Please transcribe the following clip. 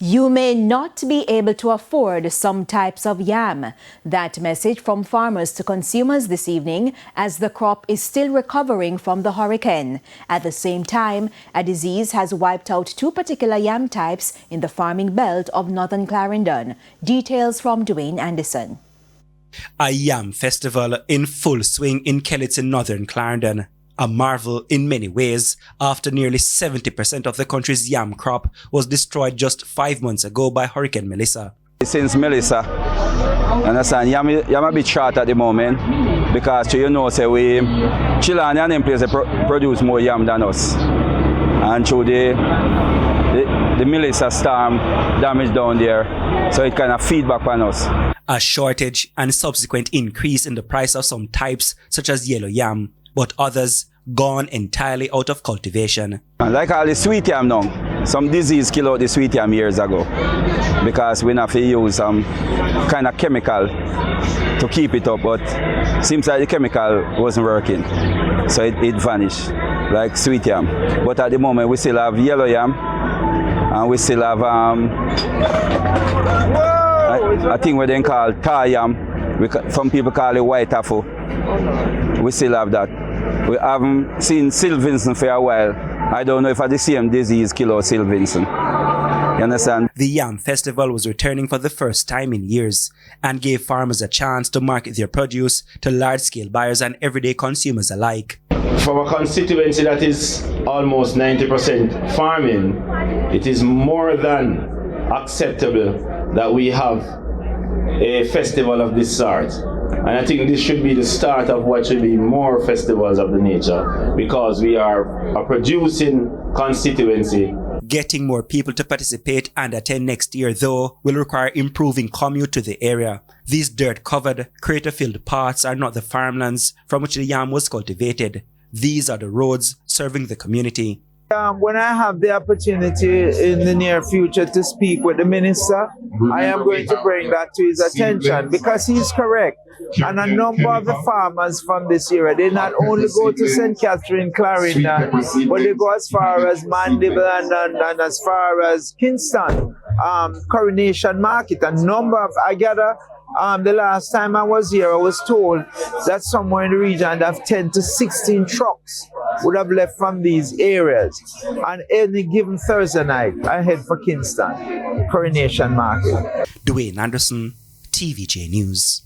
You may not be able to afford some types of yam. That message from farmers to consumers this evening as the crop is still recovering from the hurricane. At the same time, a disease has wiped out two particular yam types in the farming belt of northern Clarendon. Details from Dwayne Anderson. A yam festival in full swing in Kellits in northern Clarendon. A marvel in many ways after nearly 70% of the country's yam crop was destroyed just 5 months ago by Hurricane Melissa. Since Melissa, understand, yam a bit short at the moment because you know say we Chile and them place produce more yam than us. And through the Melissa storm damage down there, so it kind of feedback on us. A shortage and subsequent increase in the price of some types such as yellow yam, but others gone entirely out of cultivation. Like all the sweet yam now, some disease killed out the sweet yam years ago because we have to use some kind of chemical to keep it up, but seems like the chemical wasn't working, so it vanished like sweet yam. But at the moment we still have yellow yam and we still have a thing what they call tar yam. Some people call it white apple. We still have that. We haven't seen Sylvinson for a while. I don't know if the same disease killed out Sylvinson. You understand? The Yam Festival was returning for the first time in years and gave farmers a chance to market their produce to large-scale buyers and everyday consumers alike. For a constituency that is almost 90% farming, it is more than acceptable that we have a festival of this sort. And I think this should be the start of what should be more festivals of the nature, because we are a producing constituency. Getting more people to participate and attend next year, though, will require improving commute to the area. These dirt-covered, crater-filled parts are not the farmlands from which the yam was cultivated. These are the roads serving the community. When I have the opportunity in the near future to speak with the minister, I am going to bring that to his attention because he's correct. And a number of the farmers from this area, they not only go to St. Catherine, Clarendon, but they go as far as Mandeville and as far as Kingston, Coronation Market. A number of, I gather, the last time I was here, I was told that somewhere in the region of 10 to 16 trucks would have left from these areas. And any given Thursday night, I head for Kingston, Coronation Market. Dwayne Anderson, TVJ News.